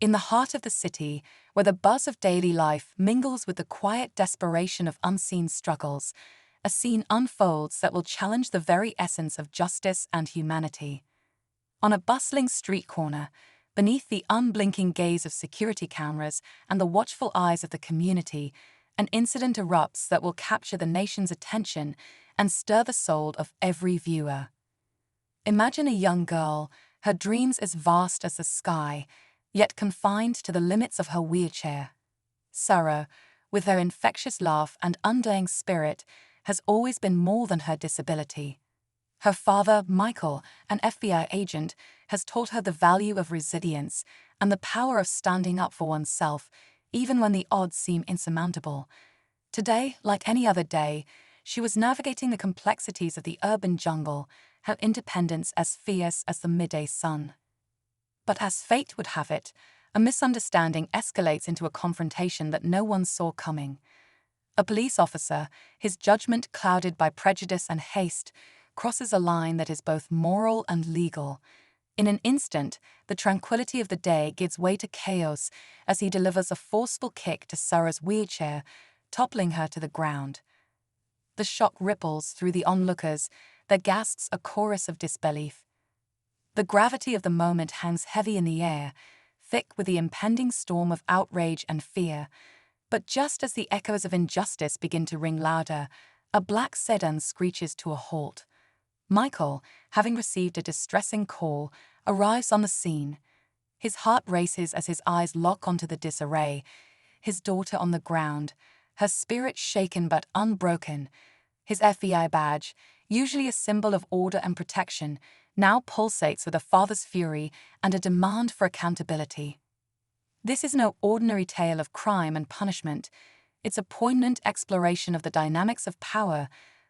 In the heart of the city, where the buzz of daily life mingles with the quiet desperation of unseen struggles, a scene unfolds that will challenge the very essence of justice and humanity. On a bustling street corner, beneath the unblinking gaze of security cameras and the watchful eyes of the community, an incident erupts that will capture the nation's attention and stir the soul of every viewer. Imagine a young girl, her dreams as vast as the sky, yet confined to the limits of her wheelchair. Sarah, with her infectious laugh and undying spirit, has always been more than her disability. Her father, Michael, an FBI agent, has taught her the value of resilience and the power of standing up for oneself, even when the odds seem insurmountable. Today, like any other day, she was navigating the complexities of the urban jungle, her independence as fierce as the midday sun. But as fate would have it, a misunderstanding escalates into a confrontation that no one saw coming. A police officer, his judgment clouded by prejudice and haste, crosses a line that is both moral and legal. In an instant, the tranquility of the day gives way to chaos as he delivers a forceful kick to Sarah's wheelchair, toppling her to the ground. The shock ripples through the onlookers, their gasps a chorus of disbelief. The gravity of the moment hangs heavy in the air, thick with the impending storm of outrage and fear. But just as the echoes of injustice begin to ring louder, a black sedan screeches to a halt. Michael, having received a distressing call, arrives on the scene. His heart races as his eyes lock onto the disarray. His daughter on the ground, her spirit shaken but unbroken. His FBI badge, usually a symbol of order and protection, now pulsates with a father's fury and a demand for accountability. This is no ordinary tale of crime and punishment. It's a poignant exploration of the dynamics of power,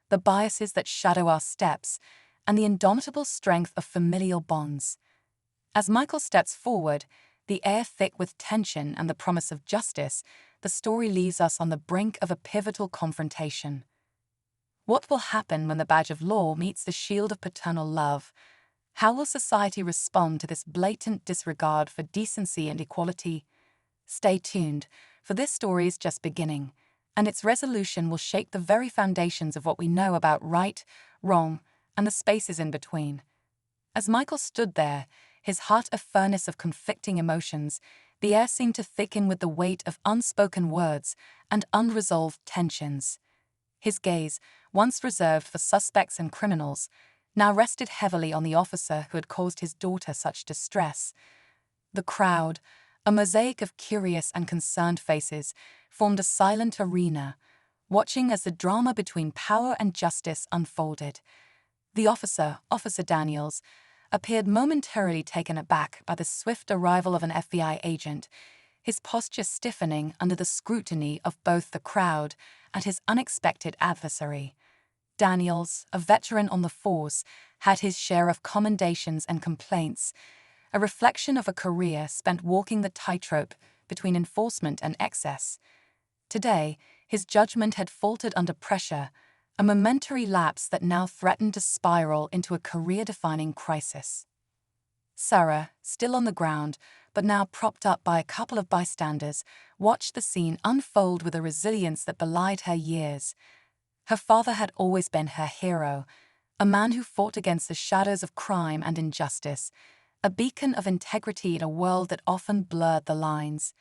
the biases that shadow our steps, and the indomitable strength of familial bonds. As Michael steps forward, the air thick with tension and the promise of justice, the story leaves us on the brink of a pivotal confrontation. What will happen when the badge of law meets the shield of paternal love? How will society respond to this blatant disregard for decency and equality? Stay tuned, for this story is just beginning, and its resolution will shake the very foundations of what we know about right, wrong, and the spaces in between. As Michael stood there, his heart a furnace of conflicting emotions, the air seemed to thicken with the weight of unspoken words and unresolved tensions. His gaze, once reserved for suspects and criminals, now rested heavily on the officer who had caused his daughter such distress. The crowd, a mosaic of curious and concerned faces, formed a silent arena, watching as the drama between power and justice unfolded. The officer, Officer Daniels, appeared momentarily taken aback by the swift arrival of an FBI agent, his posture stiffening under the scrutiny of both the crowd and his unexpected adversary. Daniels, a veteran on the force, had his share of commendations and complaints, a reflection of a career spent walking the tightrope between enforcement and excess. Today, his judgment had faltered under pressure, a momentary lapse that now threatened to spiral into a career-defining crisis. Sarah, still on the ground, but now propped up by a couple of bystanders, watched the scene unfold with a resilience that belied her years. Her father had always been her hero, a man who fought against the shadows of crime and injustice, a beacon of integrity in a world that often blurred the lines.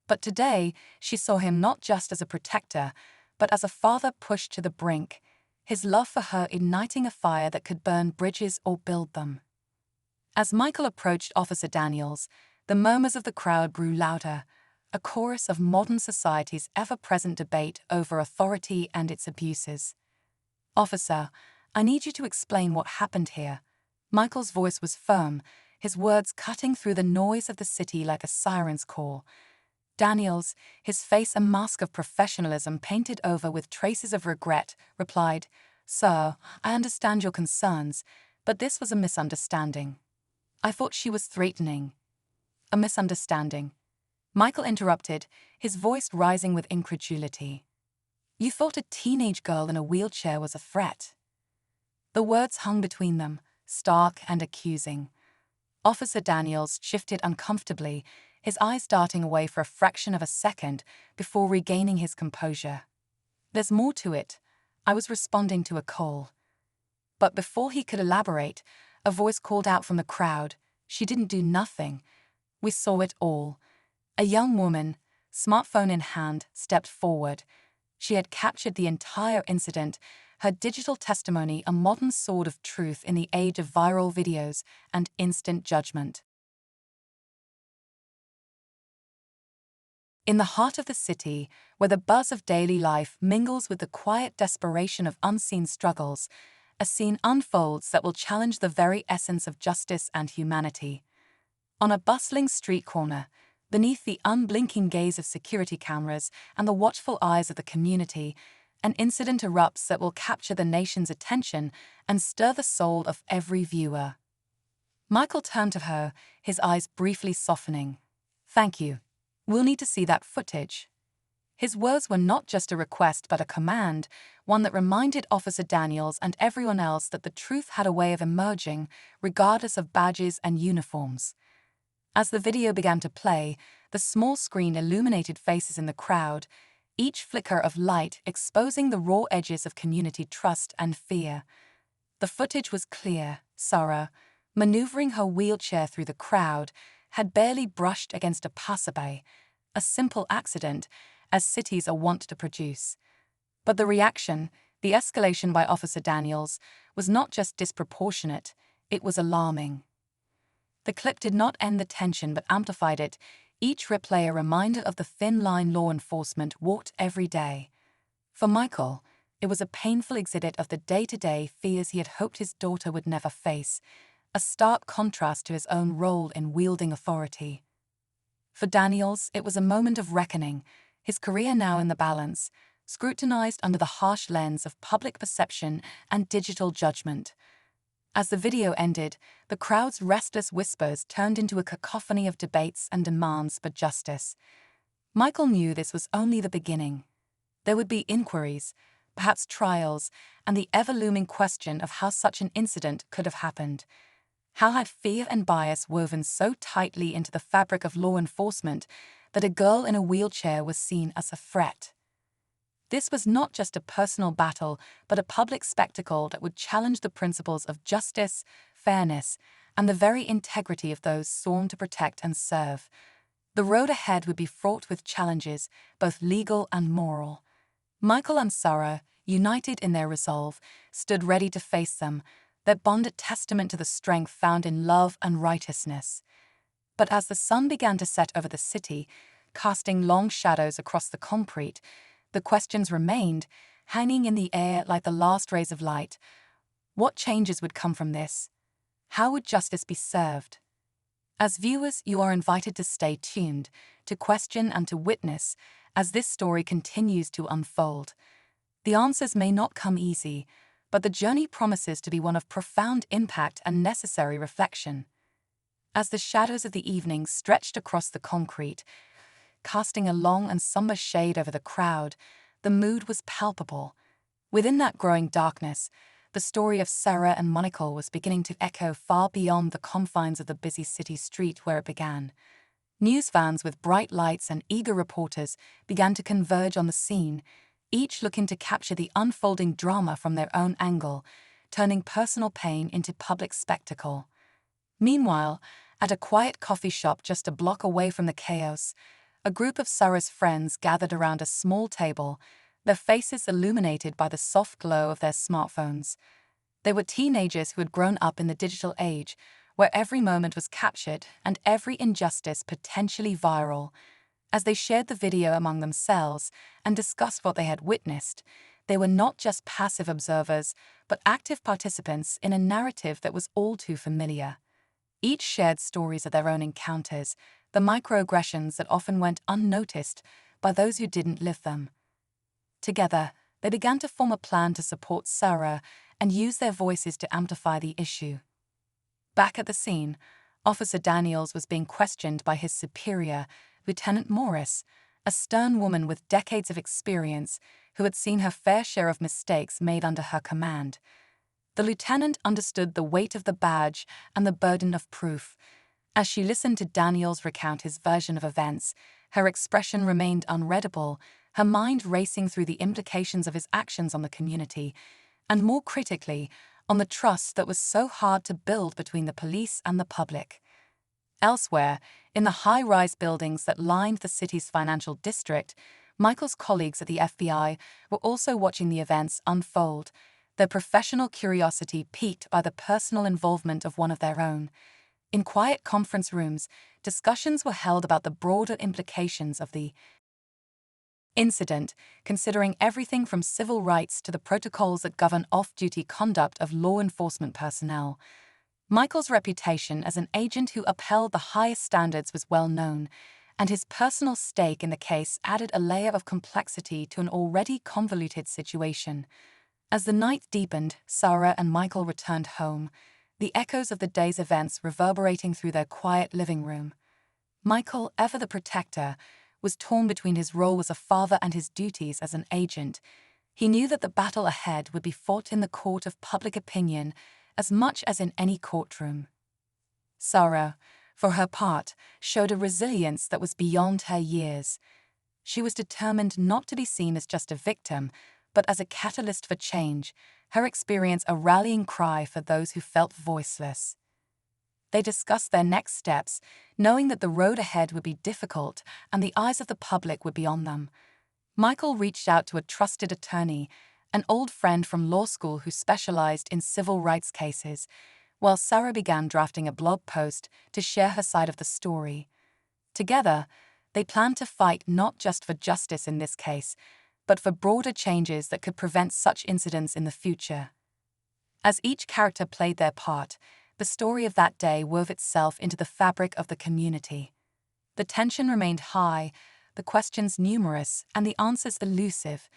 But today, she saw him not just as a protector, but as a father pushed to the brink, his love for her igniting a fire that could burn bridges or build them. As Michael approached Officer Daniels, the murmurs of the crowd grew louder, a chorus of modern society's ever-present debate over authority and its abuses. "Officer, I need you to explain what happened here." Michael's voice was firm, his words cutting through the noise of the city like a siren's call. Daniels, his face a mask of professionalism painted over with traces of regret, replied, "Sir, I understand your concerns, but this was a misunderstanding. I thought she was threatening." "A misunderstanding?" Michael interrupted, his voice rising with incredulity. "You thought a teenage girl in a wheelchair was a threat?" The words hung between them, stark and accusing. Officer Daniels shifted uncomfortably, his eyes darting away for a fraction of a second before regaining his composure. "There's more to it. I was responding to a call." But before he could elaborate, a voice called out from the crowd, "She didn't do nothing. We saw it all." A young woman, smartphone in hand, stepped forward. She had captured the entire incident, her digital testimony a modern sword of truth in the age of viral videos and instant judgment. In the heart of the city, where the buzz of daily life mingles with the quiet desperation of unseen struggles, a scene unfolds that will challenge the very essence of justice and humanity. On a bustling street corner, beneath the unblinking gaze of security cameras and the watchful eyes of the community, an incident erupts that will capture the nation's attention and stir the soul of every viewer. Michael turned to her, his eyes briefly softening. "Thank you. We'll need to see that footage." His words were not just a request but a command, one that reminded Officer Daniels and everyone else that the truth had a way of emerging, regardless of badges and uniforms. As the video began to play, the small screen illuminated faces in the crowd, each flicker of light exposing the raw edges of community trust and fear. The footage was clear. Sarah, maneuvering her wheelchair through the crowd, had barely brushed against a passerby, a simple accident, as cities are wont to produce. But the reaction, the escalation by Officer Daniels, was not just disproportionate, it was alarming. The clip did not end the tension but amplified it, each replay a reminder of the thin line law enforcement walked every day. For Michael, it was a painful exhibit of the day-to-day fears he had hoped his daughter would never face, a stark contrast to his own role in wielding authority. For Daniels, it was a moment of reckoning, his career now in the balance, scrutinized under the harsh lens of public perception and digital judgment. As the video ended, the crowd's restless whispers turned into a cacophony of debates and demands for justice. Michael knew this was only the beginning. There would be inquiries, perhaps trials, and the ever-looming question of how such an incident could have happened. How had fear and bias woven so tightly into the fabric of law enforcement that a girl in a wheelchair was seen as a threat? This was not just a personal battle, but a public spectacle that would challenge the principles of justice, fairness, and the very integrity of those sworn to protect and serve. The road ahead would be fraught with challenges, both legal and moral. Michael and Sarah, united in their resolve, stood ready to face them, their bond a testament to the strength found in love and righteousness. But as the sun began to set over the city, casting long shadows across the concrete, the questions remained, hanging in the air like the last rays of light. What changes would come from this? How would justice be served? As viewers, you are invited to stay tuned, to question and to witness, as this story continues to unfold. The answers may not come easy, but the journey promises to be one of profound impact and necessary reflection. As the shadows of the evening stretched across the concrete, casting a long and somber shade over the crowd, the mood was palpable. Within that growing darkness, the story of Sarah and Michael was beginning to echo far beyond the confines of the busy city street where it began. News vans with bright lights and eager reporters began to converge on the scene, each looking to capture the unfolding drama from their own angle, turning personal pain into public spectacle. Meanwhile, at a quiet coffee shop just a block away from the chaos, a group of Sarah's friends gathered around a small table, their faces illuminated by the soft glow of their smartphones. They were teenagers who had grown up in the digital age, where every moment was captured and every injustice potentially viral. As they shared the video among themselves and discussed what they had witnessed, they were not just passive observers, but active participants in a narrative that was all too familiar. Each shared stories of their own encounters, the microaggressions that often went unnoticed by those who didn't live them. Together, they began to form a plan to support Sarah and use their voices to amplify the issue. Back at the scene, Officer Daniels was being questioned by his superior, Lieutenant Morris, a stern woman with decades of experience who had seen her fair share of mistakes made under her command. The lieutenant understood the weight of the badge and the burden of proof, As she listened to Daniels recount his version of events, her expression remained unreadable, her mind racing through the implications of his actions on the community, and more critically, on the trust that was so hard to build between the police and the public. Elsewhere, in the high-rise buildings that lined the city's financial district, Michael's colleagues at the FBI were also watching the events unfold, their professional curiosity piqued by the personal involvement of one of their own. In quiet conference rooms, discussions were held about the broader implications of the incident, considering everything from civil rights to the protocols that govern off-duty conduct of law enforcement personnel. Michael's reputation as an agent who upheld the highest standards was well known, and his personal stake in the case added a layer of complexity to an already convoluted situation. As the night deepened, Sarah and Michael returned home, the echoes of the day's events reverberating through their quiet living room. Michael, ever the protector, was torn between his role as a father and his duties as an agent. He knew that the battle ahead would be fought in the court of public opinion as much as in any courtroom. Sarah, for her part, showed a resilience that was beyond her years. She was determined not to be seen as just a victim, but as a catalyst for change, her experience a rallying cry for those who felt voiceless. They discussed their next steps, knowing that the road ahead would be difficult and the eyes of the public would be on them. Michael reached out to a trusted attorney, an old friend from law school who specialized in civil rights cases, while Sarah began drafting a blog post to share her side of the story. Together, they planned to fight not just for justice in this case, but for broader changes that could prevent such incidents in the future. As each character played their part, the story of that day wove itself into the fabric of the community. The tension remained high, the questions numerous, and the answers elusive.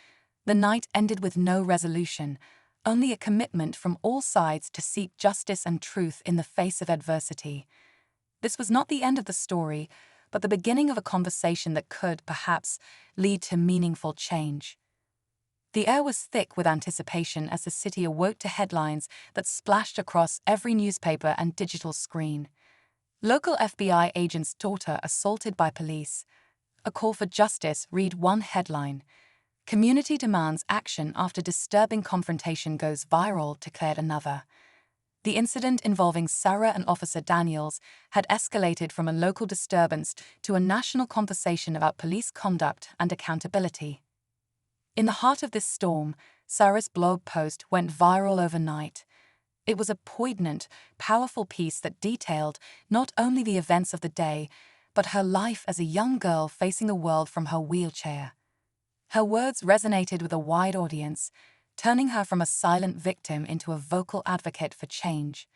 The night ended with no resolution, only a commitment from all sides to seek justice and truth in the face of adversity. This was not the end of the story, but the beginning of a conversation that could, perhaps, lead to meaningful change. The air was thick with anticipation as the city awoke to headlines that splashed across every newspaper and digital screen. Local FBI agent's daughter assaulted by police. A call for justice read one headline. Community demands action after disturbing confrontation goes viral, declared another. The incident involving Sarah and Officer Daniels had escalated from a local disturbance to a national conversation about police conduct and accountability. In the heart of this storm, Sarah's blog post went viral overnight. It was a poignant, powerful piece that detailed not only the events of the day, but her life as a young girl facing the world from her wheelchair. Her words resonated with a wide audience, turning her from a silent victim into a vocal advocate for change.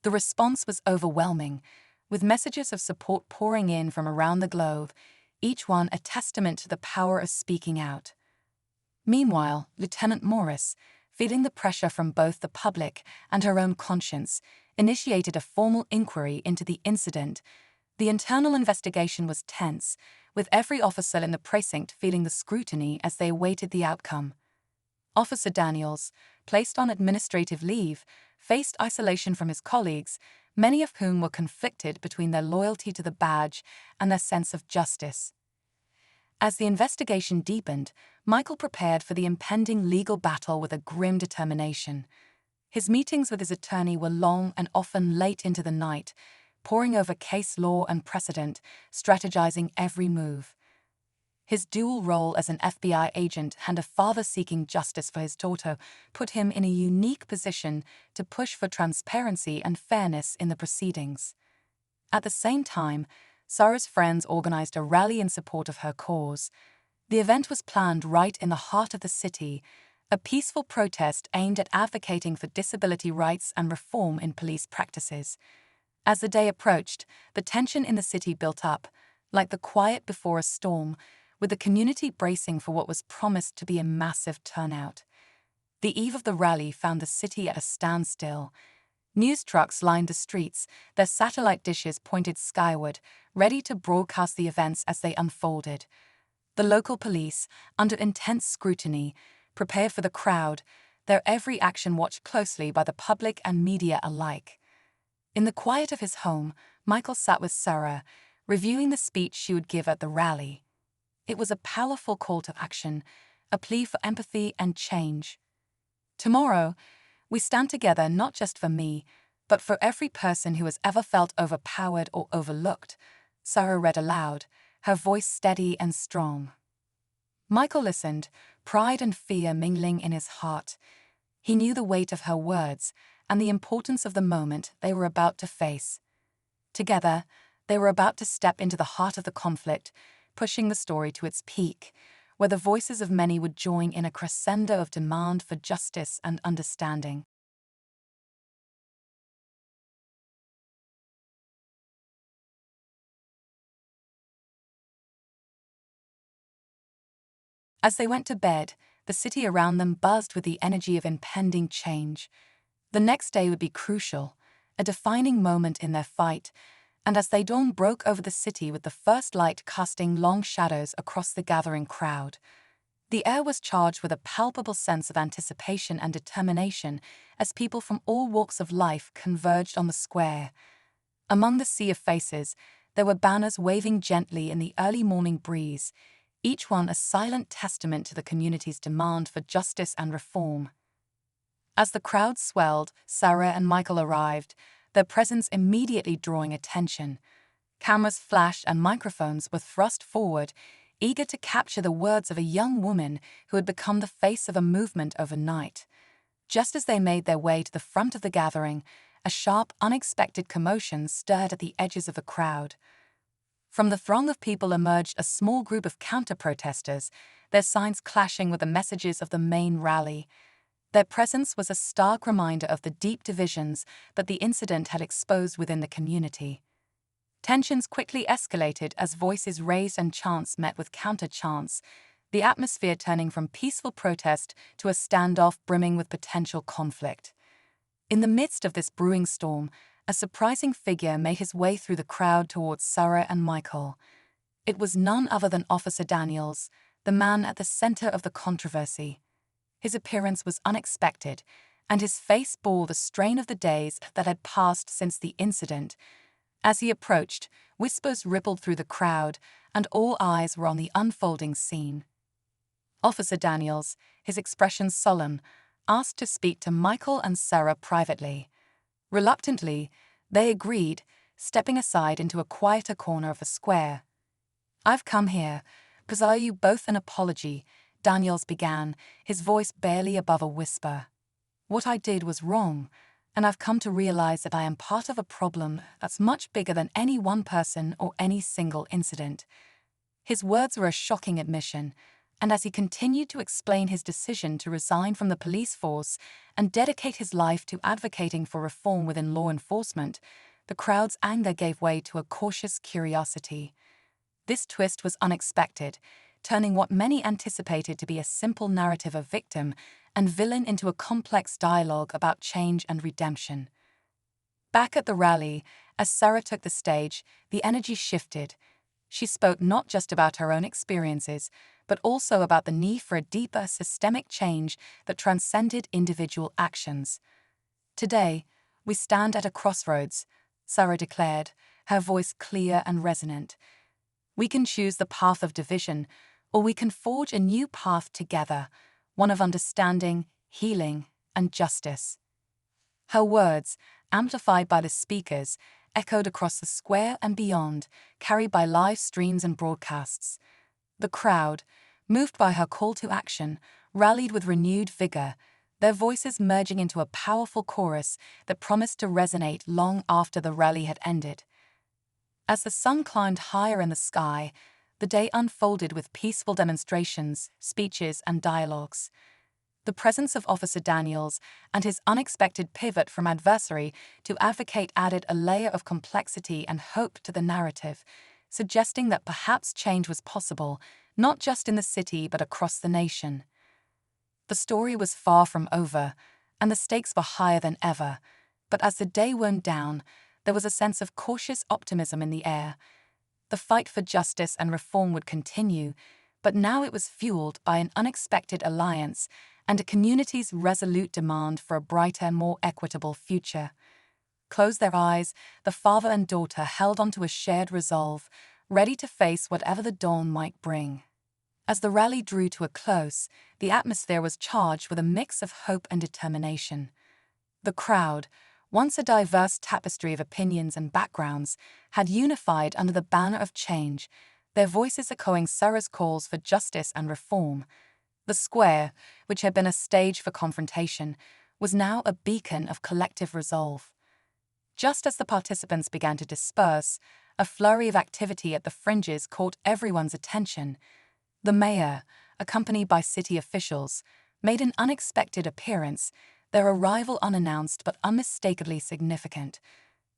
The response was overwhelming, with messages of support pouring in from around the globe, each one a testament to the power of speaking out. Meanwhile, Lieutenant Morris, feeling the pressure from both the public and her own conscience, initiated a formal inquiry into the incident. The internal investigation was tense, with every officer in the precinct feeling the scrutiny as they awaited the outcome. Officer Daniels, placed on administrative leave, faced isolation from his colleagues, many of whom were conflicted between their loyalty to the badge and their sense of justice. As the investigation deepened, Michael prepared for the impending legal battle with a grim determination. His meetings with his attorney were long and often late into the night, poring over case law and precedent, strategizing every move. His dual role as an FBI agent and a father seeking justice for his daughter put him in a unique position to push for transparency and fairness in the proceedings. At the same time, Sarah's friends organized a rally in support of her cause. The event was planned right in the heart of the city, a peaceful protest aimed at advocating for disability rights and reform in police practices. As the day approached, the tension in the city built up, like the quiet before a storm, with the community bracing for what was promised to be a massive turnout. The eve of the rally found the city at a standstill. News trucks lined the streets, their satellite dishes pointed skyward, ready to broadcast the events as they unfolded. The local police, under intense scrutiny, prepared for the crowd, their every action watched closely by the public and media alike. In the quiet of his home, Michael sat with Sarah, reviewing the speech she would give at the rally. It was a powerful call to action, a plea for empathy and change. Tomorrow, we stand together not just for me, but for every person who has ever felt overpowered or overlooked, Sarah read aloud, her voice steady and strong. Michael listened, pride and fear mingling in his heart. He knew the weight of her words and the importance of the moment they were about to face. Together, they were about to step into the heart of the conflict, pushing the story to its peak, where the voices of many would join in a crescendo of demand for justice and understanding. As they went to bed, the city around them buzzed with the energy of impending change. The next day would be crucial, a defining moment in their fight, and as they dawn broke over the city with the first light casting long shadows across the gathering crowd. The air was charged with a palpable sense of anticipation and determination as people from all walks of life converged on the square. Among the sea of faces, there were banners waving gently in the early morning breeze, each one a silent testament to the community's demand for justice and reform. As the crowd swelled, Sarah and Michael arrived, their presence immediately drawing attention. Cameras flashed and microphones were thrust forward, eager to capture the words of a young woman who had become the face of a movement overnight. Just as they made their way to the front of the gathering, a sharp, unexpected commotion stirred at the edges of the crowd. From the throng of people emerged a small group of counter-protesters, their signs clashing with the messages of the main rally. Their presence was a stark reminder of the deep divisions that the incident had exposed within the community. Tensions quickly escalated as voices raised and chants met with counter-chants, the atmosphere turning from peaceful protest to a standoff brimming with potential conflict. In the midst of this brewing storm, a surprising figure made his way through the crowd towards Sarah and Michael. It was none other than Officer Daniels, the man at the center of the controversy. His appearance was unexpected, and his face bore the strain of the days that had passed since the incident. As he approached, whispers rippled through the crowd, and all eyes were on the unfolding scene. Officer Daniels, his expression solemn, asked to speak to Michael and Sarah privately. Reluctantly, they agreed, stepping aside into a quieter corner of the square. "I've come here because I owe you both an apology," Daniels began, his voice barely above a whisper. "What I did was wrong, and I've come to realize that I am part of a problem that's much bigger than any one person or any single incident." His words were a shocking admission, and as he continued to explain his decision to resign from the police force and dedicate his life to advocating for reform within law enforcement, the crowd's anger gave way to a cautious curiosity. This twist was unexpected, turning what many anticipated to be a simple narrative of victim and villain into a complex dialogue about change and redemption. Back at the rally, as Sarah took the stage, the energy shifted. She spoke not just about her own experiences, but also about the need for a deeper systemic change that transcended individual actions. "Today, we stand at a crossroads," Sarah declared, her voice clear and resonant. "We can choose the path of division, or we can forge a new path together, one of understanding, healing, and justice." Her words, amplified by the speakers, echoed across the square and beyond, carried by live streams and broadcasts. The crowd, moved by her call to action, rallied with renewed vigor, their voices merging into a powerful chorus that promised to resonate long after the rally had ended. As the sun climbed higher in the sky, the day unfolded with peaceful demonstrations, speeches, and dialogues. The presence of Officer Daniels and his unexpected pivot from adversary to advocate added a layer of complexity and hope to the narrative, suggesting that perhaps change was possible, not just in the city but across the nation. The story was far from over, and the stakes were higher than ever, but as the day wound down, there was a sense of cautious optimism in the air. The fight for justice and reform would continue, but now it was fueled by an unexpected alliance and a community's resolute demand for a brighter, more equitable future. closed their eyes, the father and daughter held onto a shared resolve, ready to face whatever the dawn might bring. As the rally drew to a close, the atmosphere was charged with a mix of hope and determination. The crowd, once a diverse tapestry of opinions and backgrounds, had unified under the banner of change, their voices echoing Sarah's calls for justice and reform. The square, which had been a stage for confrontation, was now a beacon of collective resolve. Just as the participants began to disperse, a flurry of activity at the fringes caught everyone's attention. The mayor, accompanied by city officials, made an unexpected appearance, their arrival unannounced but unmistakably significant.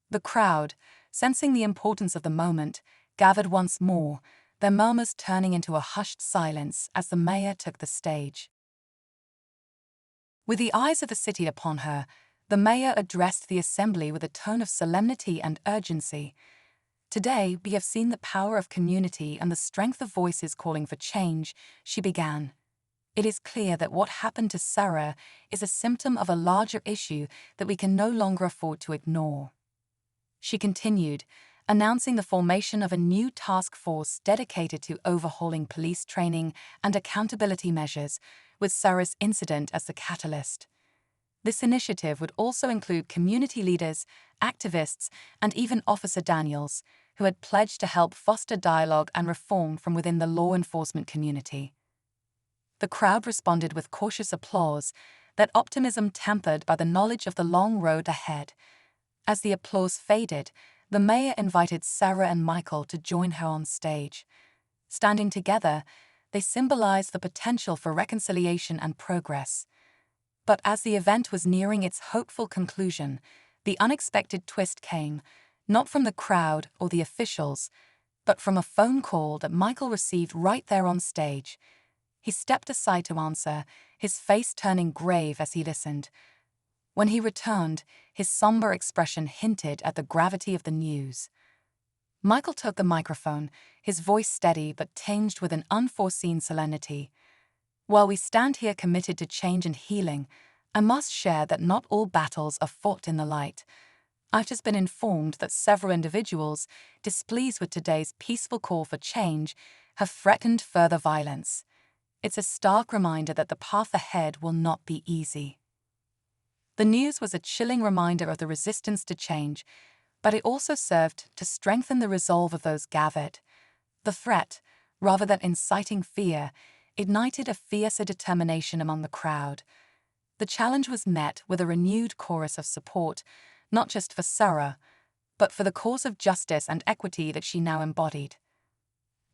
The crowd, sensing the importance of the moment, gathered once more, their murmurs turning into a hushed silence as the mayor took the stage. With the eyes of the city upon her, the mayor addressed the assembly with a tone of solemnity and urgency. "Today we have seen the power of community and the strength of voices calling for change," she began. "It is clear that what happened to Sarah is a symptom of a larger issue that we can no longer afford to ignore." She continued, announcing the formation of a new task force dedicated to overhauling police training and accountability measures, with Sarah's incident as the catalyst. This initiative would also include community leaders, activists, and even Officer Daniels, who had pledged to help foster dialogue and reform from within the law enforcement community. The crowd responded with cautious applause, that optimism tempered by the knowledge of the long road ahead. As the applause faded, the mayor invited Sarah and Michael to join her on stage. Standing together, they symbolized the potential for reconciliation and progress. But as the event was nearing its hopeful conclusion, the unexpected twist came, not from the crowd or the officials, but from a phone call that Michael received right there on stage. He stepped aside to answer, his face turning grave as he listened. When he returned, his somber expression hinted at the gravity of the news. Michael took the microphone, his voice steady but tinged with an unforeseen solemnity. "While we stand here committed to change and healing, I must share that not all battles are fought in the light. I've just been informed that several individuals, displeased with today's peaceful call for change, have threatened further violence. It's a stark reminder that the path ahead will not be easy." The news was a chilling reminder of the resistance to change, but it also served to strengthen the resolve of those gathered. The threat, rather than inciting fear, ignited a fiercer determination among the crowd. The challenge was met with a renewed chorus of support, not just for Sarah, but for the cause of justice and equity that she now embodied.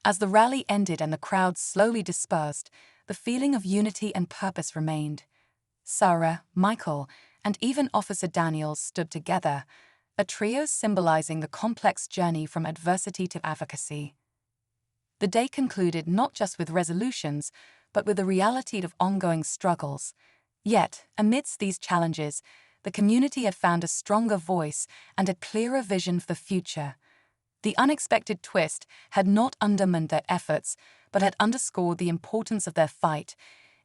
As the rally ended and the crowd slowly dispersed, the feeling of unity and purpose remained. Sarah, Michael, and even Officer Daniels stood together, a trio symbolizing the complex journey from adversity to advocacy. The day concluded not just with resolutions, but with the reality of ongoing struggles. Yet, amidst these challenges, the community had found a stronger voice and a clearer vision for the future. The unexpected twist had not undermined their efforts, but had underscored the importance of their fight,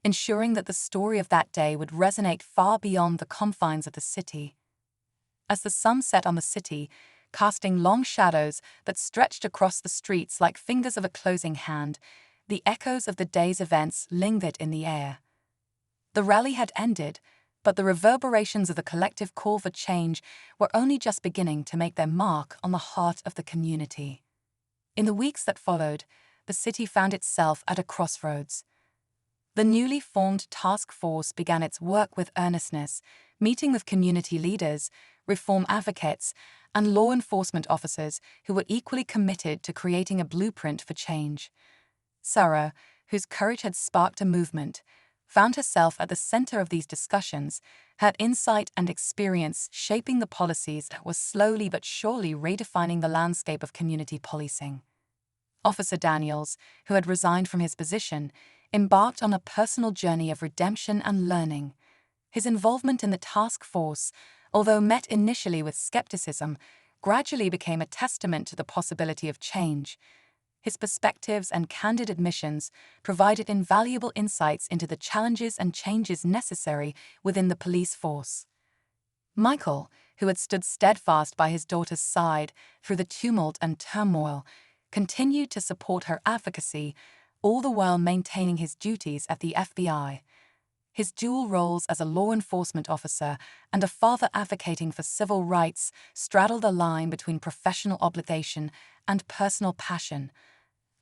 ensuring that the story of that day would resonate far beyond the confines of the city. As the sun set on the city, casting long shadows that stretched across the streets like fingers of a closing hand, the echoes of the day's events lingered in the air. The rally had ended, but the reverberations of the collective call for change were only just beginning to make their mark on the heart of the community. In the weeks that followed, the city found itself at a crossroads. The newly formed task force began its work with earnestness, meeting with community leaders, reform advocates, and law enforcement officers who were equally committed to creating a blueprint for change. Sarah, whose courage had sparked a movement, found herself at the center of these discussions, her insight and experience shaping the policies that were slowly but surely redefining the landscape of community policing. Officer Daniels, who had resigned from his position, embarked on a personal journey of redemption and learning. His involvement in the task force, although met initially with skepticism, gradually became a testament to the possibility of change. His perspectives and candid admissions provided invaluable insights into the challenges and changes necessary within the police force. Michael, who had stood steadfast by his daughter's side through the tumult and turmoil, continued to support her advocacy, all the while maintaining his duties at the FBI. His dual roles as a law enforcement officer and a father advocating for civil rights straddled a line between professional obligation and personal passion,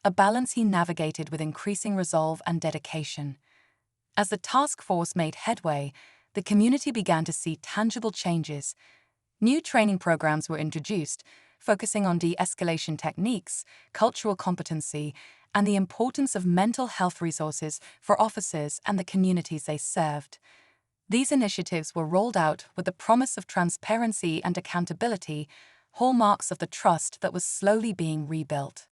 a balance he navigated with increasing resolve and dedication. As the task force made headway, the community began to see tangible changes. New training programs were introduced, focusing on de-escalation techniques, cultural competency, and the importance of mental health resources for officers and the communities they served. These initiatives were rolled out with the promise of transparency and accountability, hallmarks of the trust that was slowly being rebuilt.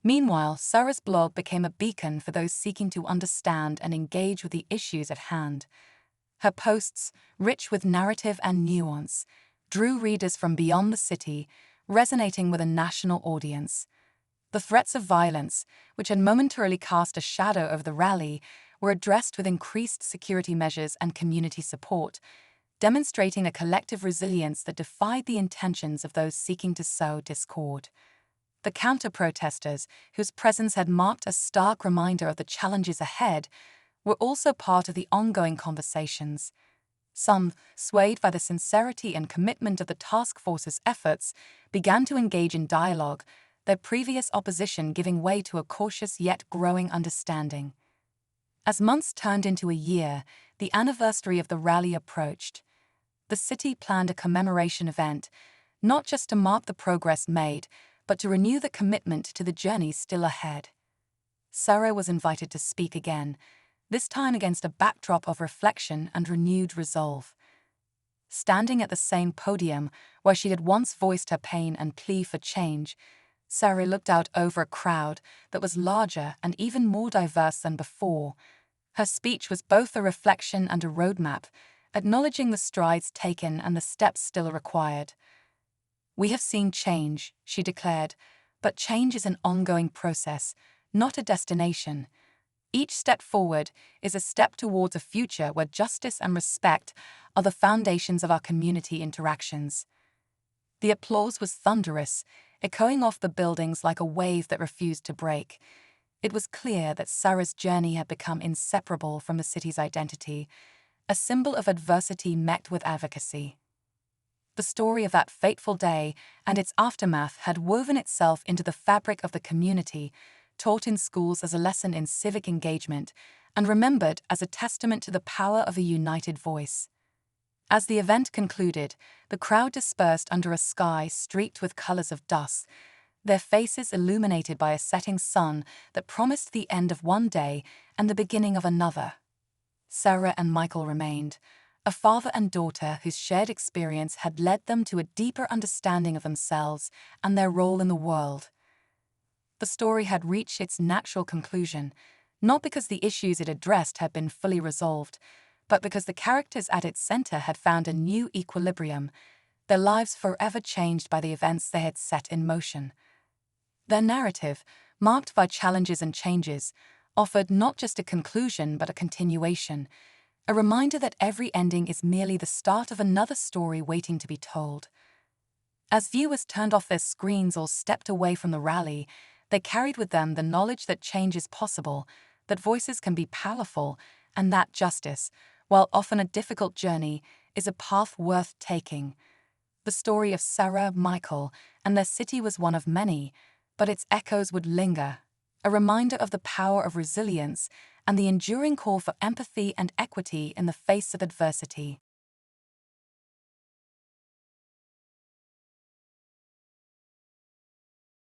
Meanwhile, Sarah's blog became a beacon for those seeking to understand and engage with the issues at hand. Her posts, rich with narrative and nuance, drew readers from beyond the city, resonating with a national audience. The threats of violence, which had momentarily cast a shadow over the rally, were addressed with increased security measures and community support, demonstrating a collective resilience that defied the intentions of those seeking to sow discord. The counter-protesters, whose presence had marked a stark reminder of the challenges ahead, were also part of the ongoing conversations. Some, swayed by the sincerity and commitment of the task force's efforts, began to engage in dialogue, their previous opposition giving way to a cautious yet growing understanding. As months turned into a year, the anniversary of the rally approached. The city planned a commemoration event, not just to mark the progress made, but to renew the commitment to the journey still ahead. Sarah was invited to speak again, this time against a backdrop of reflection and renewed resolve. Standing at the same podium where she had once voiced her pain and plea for change, Sarah looked out over a crowd that was larger and even more diverse than before. Her speech was both a reflection and a roadmap, acknowledging the strides taken and the steps still required. "We have seen change," she declared, "but change is an ongoing process, not a destination. Each step forward is a step towards a future where justice and respect are the foundations of our community interactions." The applause was thunderous, echoing off the buildings like a wave that refused to break. It was clear that Sarah's journey had become inseparable from the city's identity, a symbol of adversity met with advocacy. The story of that fateful day and its aftermath had woven itself into the fabric of the community, taught in schools as a lesson in civic engagement, and remembered as a testament to the power of a united voice. As the event concluded, the crowd dispersed under a sky streaked with colors of dusk, their faces illuminated by a setting sun that promised the end of one day and the beginning of another. Sarah and Michael remained, a father and daughter whose shared experience had led them to a deeper understanding of themselves and their role in the world. The story had reached its natural conclusion, not because the issues it addressed had been fully resolved, but because the characters at its center had found a new equilibrium, their lives forever changed by the events they had set in motion. Their narrative, marked by challenges and changes, offered not just a conclusion but a continuation, a reminder that every ending is merely the start of another story waiting to be told. As viewers turned off their screens or stepped away from the rally, they carried with them the knowledge that change is possible, that voices can be powerful, and that justice, while often a difficult journey, is a path worth taking. The story of Sarah, Michael, and their city was one of many, but its echoes would linger, a reminder of the power of resilience and the enduring call for empathy and equity in the face of adversity.